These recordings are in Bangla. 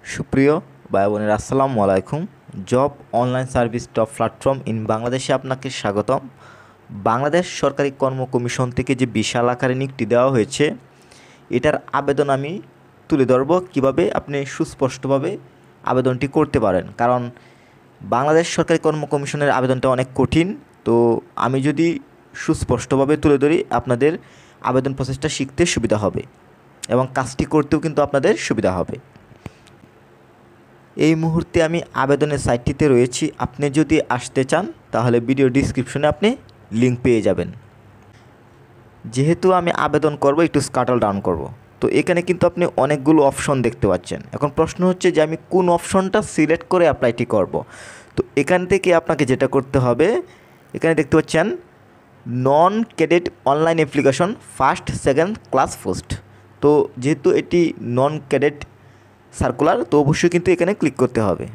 সুপ্রিয় ভাই বোনের আসসালামু আলাইকুম। Job online service top platform in বাংলাদেশে আপনাকে স্বাগতম। বাংলাদেশ সরকারি কর্ম কমিশন থেকে যে বিশাল আকারে নিয়োগটি দেওয়া হয়েছে, এটার আবেদন আমি তুলে ধরব কীভাবে আপনি সুস্পষ্টভাবে আবেদনটি করতে পারেন। কারণ বাংলাদেশ সরকারি কর্ম কমিশনের আবেদনটা অনেক কঠিন, তো আমি যদি সুস্পষ্টভাবে তুলে ধরি আপনাদের আবেদন প্রসেসটা শিখতে সুবিধা হবে এবং কাজটি করতেও কিন্তু আপনাদের সুবিধা হবে। এই মুহূর্তে আমি আবেদনের সাইটটিতে রয়েছি। আপনি যদি আসতে চান তাহলে ভিডিও ডিসক্রিপশনে আপনি লিঙ্ক পেয়ে যাবেন। যেহেতু আমি আবেদন করব, একটু স্ক্রল ডাউন করব, তো এখানে কিন্তু আপনি অনেকগুলো অপশন দেখতে পাচ্ছেন। এখন প্রশ্ন হচ্ছে যে আমি কোন অপশনটা সিলেক্ট করে অ্যাপ্লাইটি করব। তো এখান থেকে আপনাকে যেটা করতে হবে, এখানে দেখতে পাচ্ছেন non cadet online application first second class post. তো যেহেতু এটি নন ক্যাডেট সার্কুলার, তো অবশ্যই কিন্তু এখানে ক্লিক করতে হবে।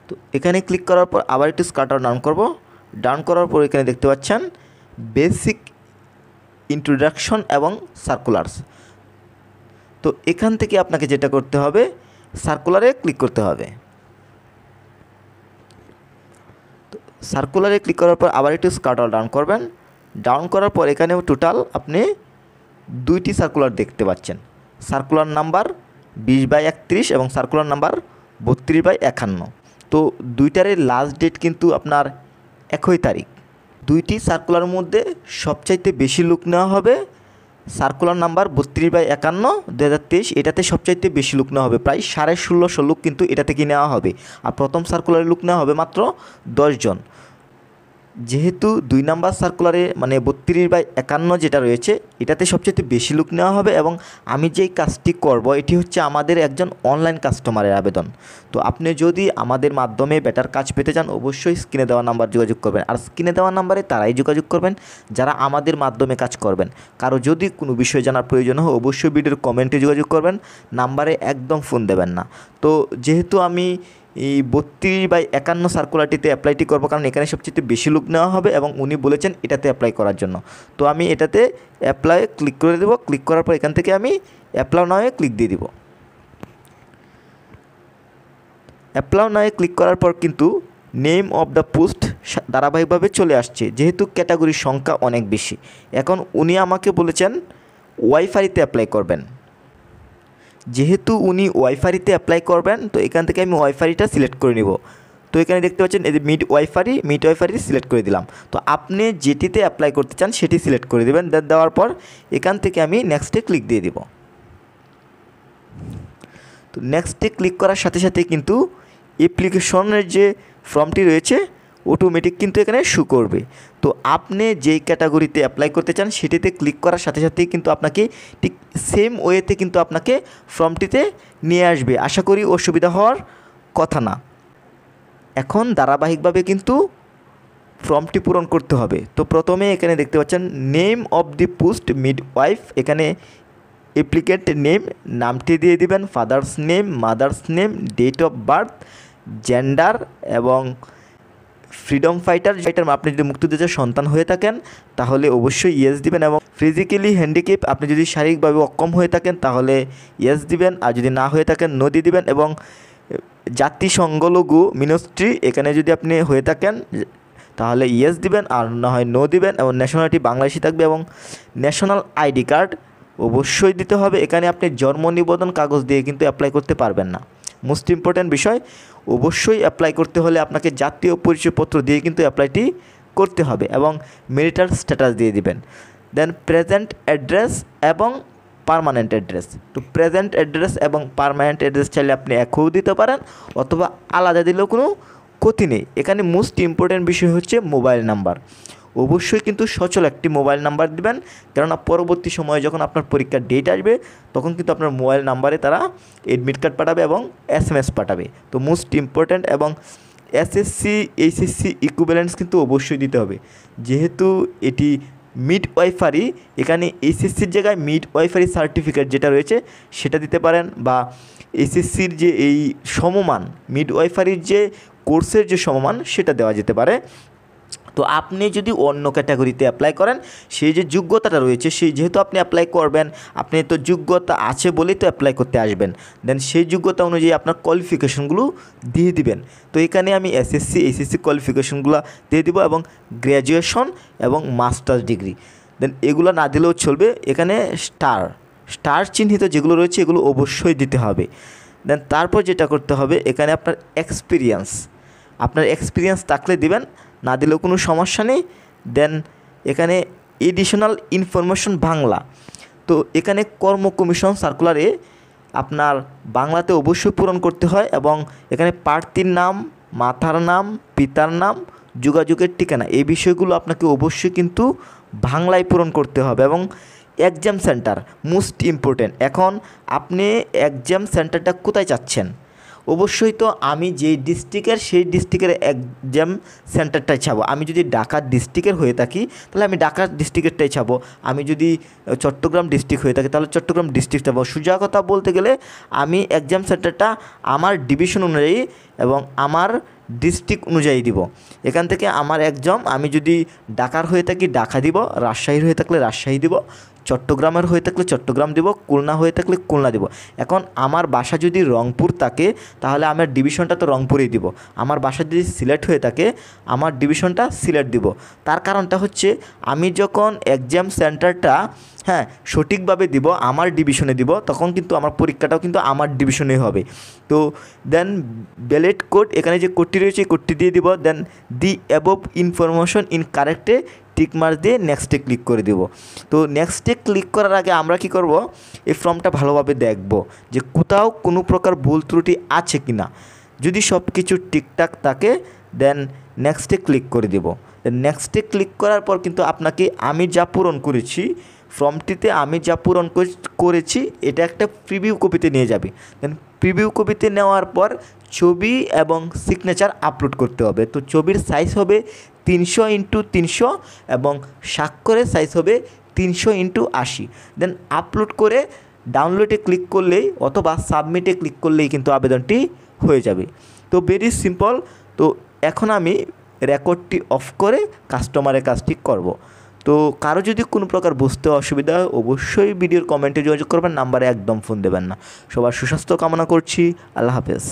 তো এখানে ক্লিক করার পর আবার একটু স্ক্রল ডাউন করব। ডাউন করার পর এখানে দেখতে পাচ্ছেন বেসিক ইন্ট্রোডাকশন এবং সার্কুলারস। তো এখান থেকে আপনাকে যেটা করতে হবে, সার্কুলারে ক্লিক করতে হবে। তো সার্কুলারে ক্লিক করার পর আবার একটু স্ক্রল ডাউন করবেন। ডাউন করার পর এখানেও টোটাল আপনি 2টি সার্কুলার দেখতে পাচ্ছেন। সার্কুলার নাম্বার 20/31 এবং সার্কুলার নাম্বার 32/51। তো দুইটারই লাস্ট ডেট কিন্তু আপনার একই তারিখ। 2টি সার্কুলার মধ্যে সবচাইতে বেশি লোক নেওয়া হবে সার্কুলার নাম্বার 32/51 2023। এটাতে সবচাইতে বেশি লোক নেওয়া হবে, প্রায় 1650 লোক কিন্তু এটা থেকে নেওয়া হবে। আর প্রথম সার্কুলারে লোক নেওয়া হবে মাত্র 10 জন। যেহেতু 2 নাম্বার সার্কুলারে মানে 32/51 যেটা রয়েছে, এটাতে সবচেয়ে বেশি লোক নেওয়া হবে এবং আমি যেই কাজটি করব এটি হচ্ছে আমাদের একজন অনলাইন কাস্টমারের আবেদন। তো আপনি যদি আমাদের মাধ্যমে বেটার কাজ পেতে চান, অবশ্যই স্ক্রিনে দেওয়া নাম্বার যোগাযোগ করবেন। আর স্ক্রিনে দেওয়া নাম্বারে তারাই যোগাযোগ করবেন যারা আমাদের মাধ্যমে কাজ করবেন। কারো যদি কোনো বিষয় জানার প্রয়োজন হয়, অবশ্যই ভিডিওর কমেন্টে যোগাযোগ করবেন, নাম্বারে একদম ফোন দেবেন না। তো যেহেতু আমি এই 32/51 সার্কুলারটিতে অ্যাপ্লাইটি করবো, কারণ এখানে সবচেয়ে বেশি লোক নেওয়া হবে এবং উনি বলেছেন এটাতে অ্যাপ্লাই করার জন্য। তো আমি এটাতে অ্যাপ্লাই ক্লিক করে দেবো। ক্লিক করার পর এখান থেকে আমি অ্যাপ্লাই নাও ক্লিক দিয়ে দিব। অ্যাপ্লাই নাও ক্লিক করার পর কিন্তু নেম অফ দ্য পোস্ট ধারাবাহিকভাবে চলে আসছে, যেহেতু ক্যাটাগরির সংখ্যা অনেক বেশি। এখন উনি আমাকে বলেছেন ওয়াইফাইতে অ্যাপ্লাই করবেন। যেহেতু উনি ওয়াইফাইতে অ্যাপ্লাই করবেন, তো এখান থেকে আমি ওয়াইফাইটা সিলেক্ট করে নিব। তো এখানে দেখতে পাচ্ছেন এই যে মিড ওয়াইফাই সিলেক্ট করে দিলাম। তো আপনি যেটিতে অ্যাপ্লাই করতে চান সেটি সিলেক্ট করে দেবেন। দেওয়ার পর এখান থেকে আমি নেক্সটে ক্লিক দিয়ে দিব। তো নেক্সটে ক্লিক করার সাথে সাথে কিন্তু অ্যাপ্লিকেশনের যে ফর্মটি রয়েছে অটোমেটিক কিন্তু এখানে শো করবে। তো আপনি যেই ক্যাটাগরিতে অ্যাপ্লাই করতে চান সেটিতে ক্লিক করার সাথে সাথেই কিন্তু আপনাকে ঠিক সেম ওয়েতে কিন্তু আপনাকে ফর্মটিতে নিয়ে আসবে। আশা করি অসুবিধা হওয়ার কথা না। এখন ধারাবাহিকভাবে কিন্তু ফর্মটি পূরণ করতে হবে। তো প্রথমে এখানে দেখতে পাচ্ছেন name of the post midwife. এখানে অ্যাপ্লিকেন্ট নেম, নামটি দিয়ে দিবেন, father's name, mother's name, date of birth, gender এবং ফ্রিডম ফাইটার। আপনি যদি মুক্তিযোদ্ধার সন্তান হয়ে থাকেন তাহলে অবশ্যই ইয়েস দিবেন, এবং ফিজিক্যালি হ্যান্ডিক্যাপ আপনি যদি শারীরিকভাবে অক্ষম হয়ে থাকেন তাহলে ইয়েস দিবেন, আর যদি না হয়ে থাকেন নো দিয়ে দিবেন। এবং জাতি সংখ্যালঘু মিনস্ট্রি এখানে যদি আপনি হয়ে থাকেন তাহলে ইয়েস দিবেন, আর না হয় নো দিবেন। এবং ন্যাশনালিটি বাংলাদেশি থাকবে, এবং ন্যাশনাল আইডি কার্ড অবশ্যই দিতে হবে। এখানে আপনি জন্ম নিবন্ধন কাগজ দিয়ে কিন্তু অ্যাপ্লাই করতে পারবেন না। মোস্ট ইম্পর্ট্যান্ট বিষয়, অবশ্যই অ্যাপ্লাই করতে হলে আপনাকে জাতীয় পরিচয়পত্র দিয়ে কিন্তু অ্যাপ্লাইটি করতে হবে, এবং ম্যারিটাল স্ট্যাটাস দিয়ে দিবেন। দেন প্রেজেন্ট অ্যাড্রেস এবং পার্মানেন্ট অ্যাড্রেস। তো প্রেজেন্ট অ্যাড্রেস এবং পার্মানেন্ট অ্যাড্রেস চাইলে আপনি একও দিতে পারেন অথবা আলাদা দিলেও কোনো ক্ষতি নেই। এখানে মোস্ট ইম্পর্ট্যান্ট বিষয় হচ্ছে মোবাইল নাম্বার। অবশ্যই কিন্তু সচল একটি মোবাইল নাম্বার দিবেন, কেননা পরবর্তী সময়ে যখন আপনার পরীক্ষার ডেট আসবে তখন কিন্তু আপনার মোবাইল নাম্বারে তারা অ্যাডমিট কার্ড পাঠাবে এবং SMS পাঠাবে। তো মোস্ট ইম্পর্ট্যান্ট, এবং SSC HSC ইকুইভ্যালেন্স কিন্তু অবশ্যই দিতে হবে। যেহেতু এটি মিড ওয়াইফারি, এখানে SSCর জায়গায় মিড ওয়াইফারি সার্টিফিকেট যেটা রয়েছে সেটা দিতে পারেন, বা SSCর যে এই সমমান মিড ওয়াইফারির যে কোর্সের যে সমমান সেটা দেওয়া যেতে পারে। তো আপনি যদি অন্য ক্যাটাগরিতে অ্যাপ্লাই করেন, সেই যে যোগ্যতাটা রয়েছে, সেই যেহেতু আপনি অ্যাপ্লাই করবেন, আপনি তো যোগ্যতা আছে বলেই তো অ্যাপ্লাই করতে আসবেন, দেন সেই যোগ্যতা অনুযায়ী আপনার কোয়ালিফিকেশনগুলো দিয়ে দিবেন। তো এখানে আমি এসএসসি এইচএসসি কোয়ালিফিকেশনগুলো দিয়ে দিব এবং গ্র্যাজুয়েশন এবং মাস্টার্স ডিগ্রি, দেন এগুলো না দিলেও চলবে। এখানে স্টার চিহ্নিত যেগুলো রয়েছে এগুলো অবশ্যই দিতে হবে। দেন তারপর যেটা করতে হবে, এখানে আপনার এক্সপিরিয়েন্স থাকলে দিবেন, না দিলেও কোনো সমস্যা নেই। দেন এখানে এডিশনাল ইনফরমেশন বাংলা, তো এখানে কর্ম কমিশন সার্কুলারে আপনার বাংলাতে অবশ্যই পূরণ করতে হয় এবং এখানে প্রার্থীর নাম, মাতার নাম, পিতার নাম, যোগাযোগের ঠিকানা, এই বিষয়গুলো আপনাকে অবশ্যই কিন্তু বাংলায় পূরণ করতে হবে। এবং এক্সাম সেন্টার মোস্ট ইম্পর্ট্যান্ট। এখন আপনি এক্সাম সেন্টারটা কোথায় চাচ্ছেন? অবশ্যই তো আমি যেই ডিস্ট্রিক্টের সেই ডিস্ট্রিক্টের এক্সাম সেন্টারটাই চাবো। আমি যদি ঢাকা ডিস্ট্রিক্টের হয়ে থাকি তাহলে আমি ঢাকা ডিস্ট্রিক্টেরটাই চাবো। আমি যদি চট্টগ্রাম ডিস্ট্রিক্ট হয়ে থাকি তাহলে চট্টগ্রাম ডিস্ট্রিক্ট চাবো। সোজা কথা বলতে গেলে আমি এক্সাম সেন্টারটা আমার ডিভিশন অনুযায়ী এবং আমার ডিস্ট্রিক্ট অনুযায়ী দিব। এখান থেকে আমার এক্সাম আমি যদি ঢাকার হয়ে থাকি ঢাকা দিব, রাজশাহীর হয়ে থাকলে রাজশাহী দিব, চট্টগ্রামের হয়ে থাকলে চট্টগ্রাম দিব, খুলনা হয়ে থাকলে খুলনা দিব। এখন আমার বাসা যদি রংপুর থাকে তাহলে আমার ডিভিশনটা তো রংপুরেই দিব। আমার বাসা যদি সিলেট হয়ে থাকে আমার ডিভিশনটা সিলেট দিব। তার কারণটা হচ্ছে আমি যখন এক্সাম সেন্টারটা সঠিকভাবে দিব, আমার ডিভিশনে দিব, তখন কিন্তু আমার পরীক্ষাটাও কিন্তু আমার ডিভিশনেই হবে। তো দেন ব্যালেট কোড, এখানে যে কোডটি রয়েছে এই কোডটি দিয়ে দিব। Then the above information in কারেক্টে টিক মার্ক দিয়ে নেক্সটে ক্লিক করে দেব। তো নেক্সটে ক্লিক করার আগে আমরা কি করব, এই ফর্মটা ভালোভাবে দেখব যে কোথাও কোনো প্রকার ভুল ত্রুটি আছে কি না। যদি সব কিছু ঠিকঠাক থাকে দেন নেক্সটে ক্লিক করে দেব। নেক্সটে ক্লিক করার পর কিন্তু আপনাকে আমি যা পূরণ করেছি ফর্মটিতে, আমি যা পূরণ করেছি এটা একটা প্রিভিউ কপিতে নিয়ে যাবে। দেন প্রিভিউ কপিতে নেওয়ার পর ছবি এবং সিগনেচার আপলোড করতে হবে। তো ছবির সাইজ হবে 300x300 এবং স্বাক্ষরের সাইজ হবে 300x80। দেন আপলোড করে ডাউনলোডে ক্লিক করলেই অথবা সাবমিটে ক্লিক করলেই কিন্তু আবেদনটি হয়ে যাবে। তো ভেরি সিম্পল। তো এখন আমি রেকর্ডটি অফ করে কাস্টমারের কাজটি করব। তো কারো যদি কোনো প্রকার বুঝতে অসুবিধা হয় অবশ্যই ভিডিওর কমেন্টে যোগাযোগ করবেন, নাম্বারে একদম ফোন দেবেন না। সবার সুস্বাস্থ্য কামনা করছি। আল্লাহ হাফেজ।